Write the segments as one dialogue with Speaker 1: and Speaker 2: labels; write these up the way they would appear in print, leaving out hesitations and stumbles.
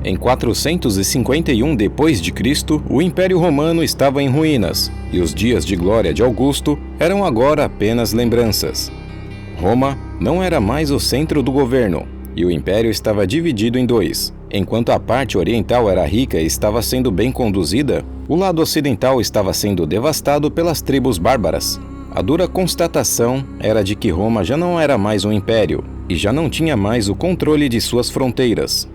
Speaker 1: Em 451 d.C., o Império Romano estava em ruínas, e os dias de glória de Augusto eram agora apenas lembranças. Roma não era mais o centro do governo, e o império estava dividido em dois. Enquanto a parte oriental era rica e estava sendo bem conduzida, o lado ocidental estava sendo devastado pelas tribos bárbaras. A dura constatação era de que Roma já não era mais um império, e já não tinha mais o controle de suas fronteiras.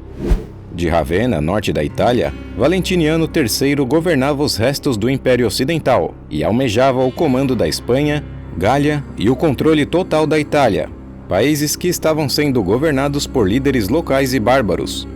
Speaker 1: De Ravenna, norte da Itália, Valentiniano III governava os restos do Império Ocidental e almejava o comando da Espanha, Gália e o controle total da Itália, países que estavam sendo governados por líderes locais e bárbaros.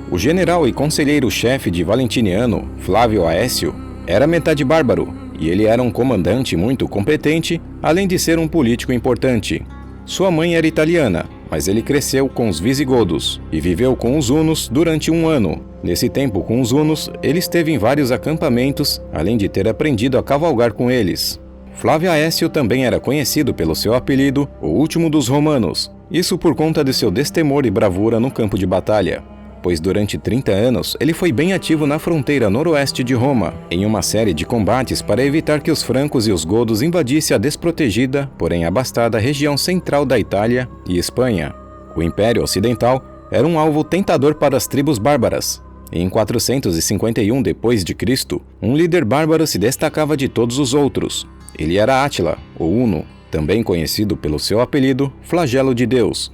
Speaker 1: O general e conselheiro-chefe de Valentiniano, Flávio Aécio, era metade bárbaro, e ele era um comandante muito competente, além de ser um político importante. Sua mãe era italiana, mas ele cresceu com os visigodos e viveu com os hunos durante 1 ano. Nesse tempo com os hunos, ele esteve em vários acampamentos, além de ter aprendido a cavalgar com eles. Flávio Aécio também era conhecido pelo seu apelido, o último dos romanos, isso por conta de seu destemor e bravura no campo de batalha, pois durante 30 anos ele foi bem ativo na fronteira noroeste de Roma, em uma série de combates para evitar que os francos e os godos invadissem a desprotegida, porém abastada região central da Itália e Espanha. O Império Ocidental era um alvo tentador para as tribos bárbaras. Em 451 d.C., um líder bárbaro se destacava de todos os outros. Ele era Átila, o Huno, também conhecido pelo seu apelido Flagelo de Deus.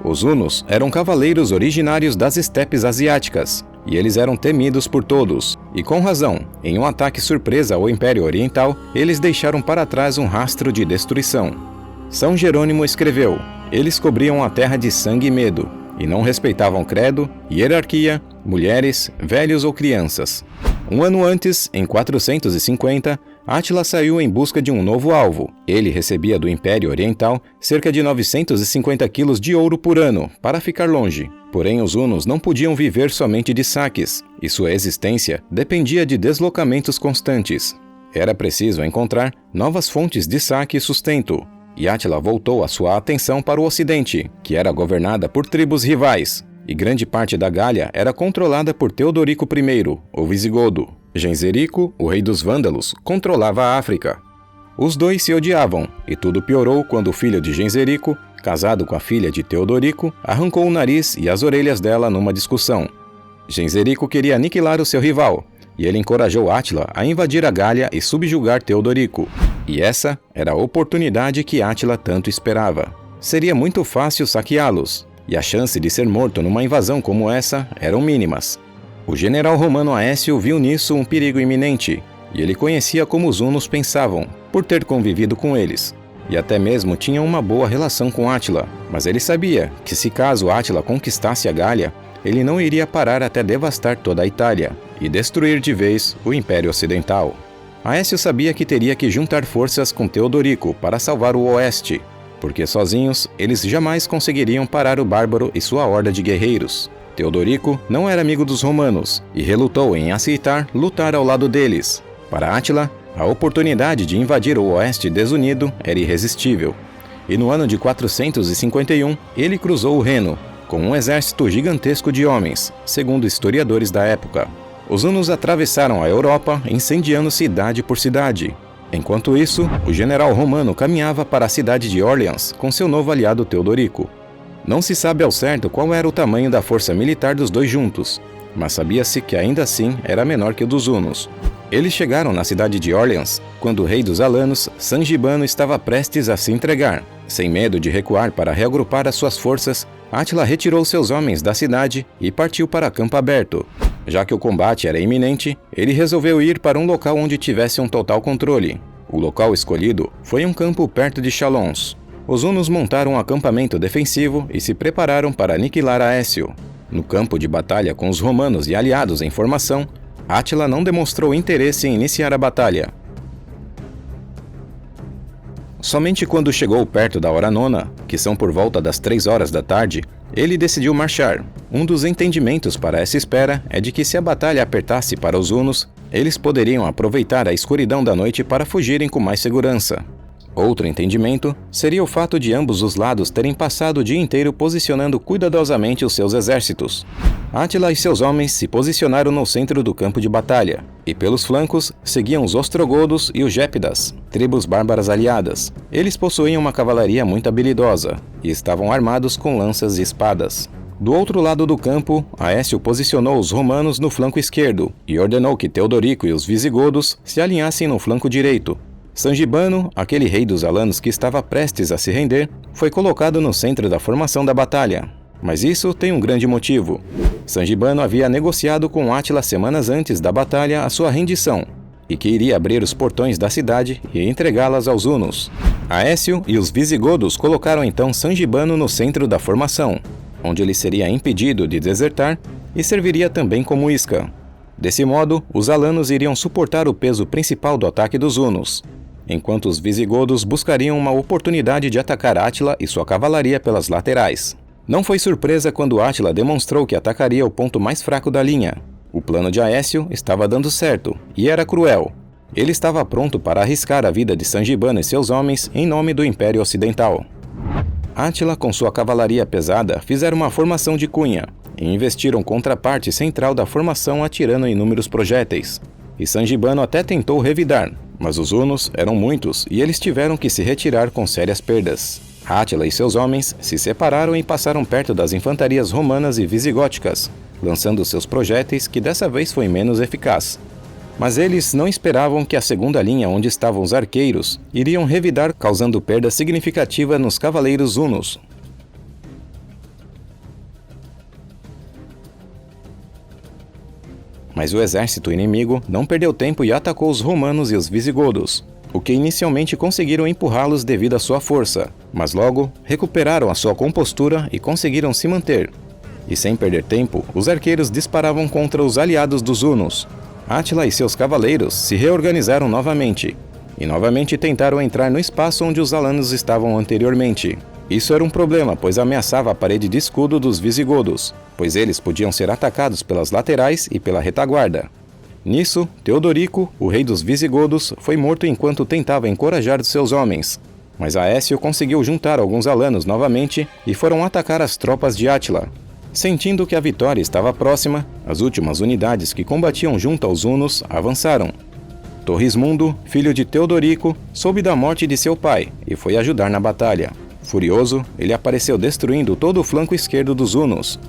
Speaker 1: Os hunos eram cavaleiros originários das estepes asiáticas, e eles eram temidos por todos, e com razão. Em um ataque surpresa ao Império Oriental, eles deixaram para trás um rastro de destruição. São Jerônimo escreveu: eles cobriam a terra de sangue e medo, e não respeitavam credo, hierarquia, mulheres, velhos ou crianças. 1 ano antes, em 450, Átila saiu em busca de um novo alvo. Ele recebia do Império Oriental cerca de 950 quilos de ouro por ano, para ficar longe. Porém, os hunos não podiam viver somente de saques, e sua existência dependia de deslocamentos constantes. Era preciso encontrar novas fontes de saque e sustento, e Átila voltou a sua atenção para o Ocidente, que era governada por tribos rivais, e grande parte da Gália era controlada por Teodorico I, o visigodo. Genserico, o rei dos vândalos, controlava a África. Os dois se odiavam, e tudo piorou quando o filho de Genserico, casado com a filha de Teodorico, arrancou o nariz e as orelhas dela numa discussão. Genserico queria aniquilar o seu rival, e ele encorajou Átila a invadir a Gália e subjugar Teodorico. E essa era a oportunidade que Átila tanto esperava. Seria muito fácil saqueá-los, e a chance de ser morto numa invasão como essa eram mínimas. O general romano Aécio viu nisso um perigo iminente, e ele conhecia como os hunos pensavam, por ter convivido com eles, e até mesmo tinha uma boa relação com Átila, mas ele sabia que se caso Átila conquistasse a Gália, ele não iria parar até devastar toda a Itália e destruir de vez o Império Ocidental. Aécio sabia que teria que juntar forças com Teodorico para salvar o Oeste, porque sozinhos eles jamais conseguiriam parar o bárbaro e sua horda de guerreiros. Teodorico não era amigo dos romanos e relutou em aceitar lutar ao lado deles. Para Átila, a oportunidade de invadir o Oeste desunido era irresistível. E no ano de 451, ele cruzou o Reno, com um exército gigantesco de homens, segundo historiadores da época. Os hunos atravessaram a Europa, incendiando cidade por cidade. Enquanto isso, o general romano caminhava para a cidade de Orleans com seu novo aliado Teodorico. Não se sabe ao certo qual era o tamanho da força militar dos dois juntos, mas sabia-se que ainda assim era menor que o dos hunos. Eles chegaram na cidade de Orleans quando o rei dos alanos, Sangibano, estava prestes a se entregar. Sem medo de recuar para reagrupar as suas forças, Átila retirou seus homens da cidade e partiu para campo aberto. Já que o combate era iminente, ele resolveu ir para um local onde tivesse um total controle. O local escolhido foi um campo perto de Chalons. Os hunos montaram um acampamento defensivo e se prepararam para aniquilar Aécio. No campo de batalha com os romanos e aliados em formação, Átila não demonstrou interesse em iniciar a batalha. Somente quando chegou perto da hora nona, que são por volta das 3 horas da tarde, ele decidiu marchar. Um dos entendimentos para essa espera é de que se a batalha apertasse para os hunos, eles poderiam aproveitar a escuridão da noite para fugirem com mais segurança. Outro entendimento seria o fato de ambos os lados terem passado o dia inteiro posicionando cuidadosamente os seus exércitos. Átila e seus homens se posicionaram no centro do campo de batalha, e pelos flancos seguiam os ostrogodos e os gépidas, tribos bárbaras aliadas. Eles possuíam uma cavalaria muito habilidosa, e estavam armados com lanças e espadas. Do outro lado do campo, Aécio posicionou os romanos no flanco esquerdo, e ordenou que Teodorico e os visigodos se alinhassem no flanco direito. Sangibano, aquele rei dos alanos que estava prestes a se render, foi colocado no centro da formação da batalha. Mas isso tem um grande motivo. Sangibano havia negociado com Átila semanas antes da batalha a sua rendição, e que iria abrir os portões da cidade e entregá-las aos hunos. Aécio e os visigodos colocaram então Sangibano no centro da formação, onde ele seria impedido de desertar e serviria também como isca. Desse modo, os alanos iriam suportar o peso principal do ataque dos hunos, enquanto os visigodos buscariam uma oportunidade de atacar Átila e sua cavalaria pelas laterais. Não foi surpresa quando Átila demonstrou que atacaria o ponto mais fraco da linha. O plano de Aécio estava dando certo, e era cruel. Ele estava pronto para arriscar a vida de Sangibano e seus homens em nome do Império Ocidental. Átila, com sua cavalaria pesada, fizeram uma formação de cunha, e investiram contra a parte central da formação atirando inúmeros projéteis. E Sangibano até tentou revidar, mas os hunos eram muitos e eles tiveram que se retirar com sérias perdas. Átila e seus homens se separaram e passaram perto das infantarias romanas e visigóticas, lançando seus projéteis, que dessa vez foi menos eficaz. Mas eles não esperavam que a segunda linha, onde estavam os arqueiros, iriam revidar, causando perda significativa nos cavaleiros hunos. Mas o exército inimigo não perdeu tempo e atacou os romanos e os visigodos, o que inicialmente conseguiram empurrá-los devido à sua força, mas logo recuperaram a sua compostura e conseguiram se manter. E sem perder tempo, os arqueiros disparavam contra os aliados dos hunos. Átila e seus cavaleiros se reorganizaram novamente, e novamente tentaram entrar no espaço onde os alanos estavam anteriormente. Isso era um problema, pois ameaçava a parede de escudo dos visigodos, pois eles podiam ser atacados pelas laterais e pela retaguarda. Nisso, Teodorico, o rei dos visigodos, foi morto enquanto tentava encorajar seus homens. Mas Aécio conseguiu juntar alguns alanos novamente e foram atacar as tropas de Átila. Sentindo que a vitória estava próxima, as últimas unidades que combatiam junto aos hunos avançaram. Torrismundo, filho de Teodorico, soube da morte de seu pai e foi ajudar na batalha. Furioso, ele apareceu destruindo todo o flanco esquerdo dos hunos.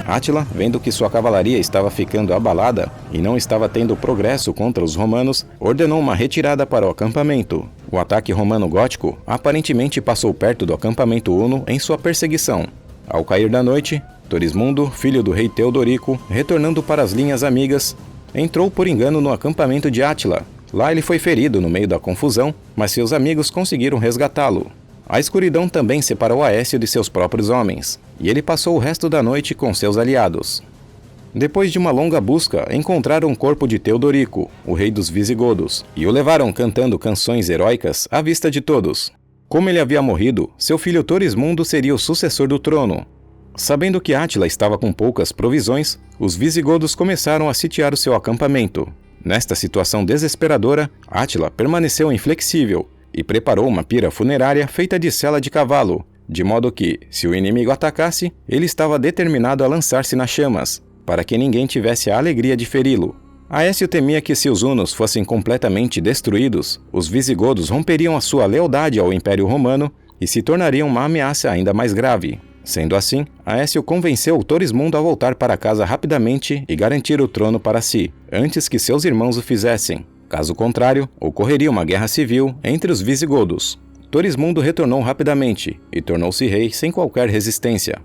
Speaker 1: Átila, vendo que sua cavalaria estava ficando abalada e não estava tendo progresso contra os romanos, ordenou uma retirada para o acampamento. O ataque romano-gótico aparentemente passou perto do acampamento huno em sua perseguição. Ao cair da noite, Torrismundo, filho do rei Teodorico, retornando para as linhas amigas, entrou por engano no acampamento de Átila. Lá ele foi ferido no meio da confusão, mas seus amigos conseguiram resgatá-lo. A escuridão também separou Aécio de seus próprios homens, e ele passou o resto da noite com seus aliados. Depois de uma longa busca, encontraram o corpo de Teodorico, o rei dos visigodos, e o levaram cantando canções heróicas à vista de todos. Como ele havia morrido, seu filho Torrismundo seria o sucessor do trono. Sabendo que Átila estava com poucas provisões, os visigodos começaram a sitiar o seu acampamento. Nesta situação desesperadora, Átila permaneceu inflexível e preparou uma pira funerária feita de sela de cavalo, de modo que, se o inimigo atacasse, ele estava determinado a lançar-se nas chamas, para que ninguém tivesse a alegria de feri-lo. Aécio temia que, se os hunos fossem completamente destruídos, os visigodos romperiam a sua lealdade ao Império Romano e se tornariam uma ameaça ainda mais grave. Sendo assim, Aécio convenceu Torrismundo a voltar para casa rapidamente e garantir o trono para si, antes que seus irmãos o fizessem. Caso contrário, ocorreria uma guerra civil entre os visigodos. Torrismundo retornou rapidamente e tornou-se rei sem qualquer resistência.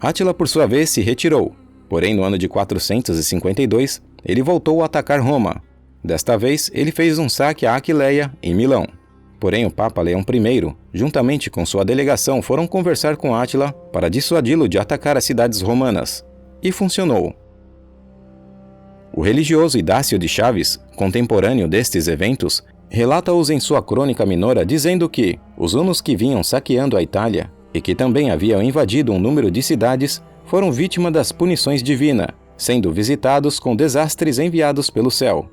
Speaker 1: Átila, por sua vez, se retirou. Porém, no ano de 452, ele voltou a atacar Roma. Desta vez, ele fez um saque a Aquileia, em Milão. Porém, o Papa Leão I, juntamente com sua delegação, foram conversar com Átila para dissuadi-lo de atacar as cidades romanas. E funcionou. O religioso Idácio de Chaves, contemporâneo destes eventos, relata-os em sua crônica Minora, dizendo que os hunos que vinham saqueando a Itália e que também haviam invadido um número de cidades foram vítima das punições divinas, sendo visitados com desastres enviados pelo céu,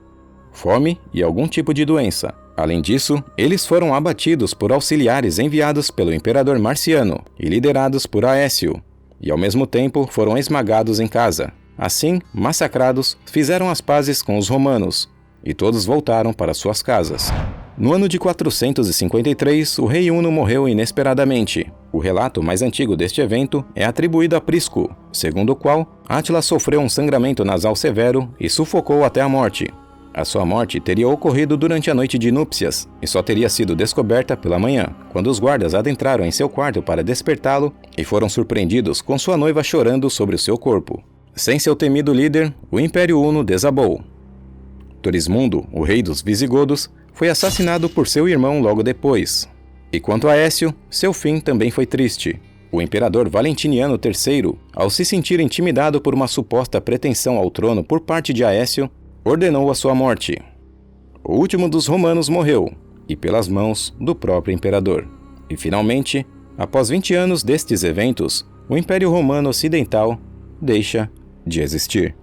Speaker 1: fome e algum tipo de doença. Além disso, eles foram abatidos por auxiliares enviados pelo imperador Marciano e liderados por Aécio, e ao mesmo tempo foram esmagados em casa. Assim, massacrados, fizeram as pazes com os romanos, e todos voltaram para suas casas. No ano de 453, o rei Uno morreu inesperadamente. O relato mais antigo deste evento é atribuído a Prisco, segundo o qual Átila sofreu um sangramento nasal severo e sufocou até a morte. A sua morte teria ocorrido durante a noite de núpcias e só teria sido descoberta pela manhã, quando os guardas adentraram em seu quarto para despertá-lo e foram surpreendidos com sua noiva chorando sobre o seu corpo. Sem seu temido líder, o Império Uno desabou. Torismundo, o rei dos visigodos, foi assassinado por seu irmão logo depois. E quanto a Aécio, seu fim também foi triste. O imperador Valentiniano III, ao se sentir intimidado por uma suposta pretensão ao trono por parte de Aécio, ordenou a sua morte. O último dos romanos morreu, e pelas mãos do próprio imperador. E finalmente, após 20 anos destes eventos, o Império Romano Ocidental deixa de existir.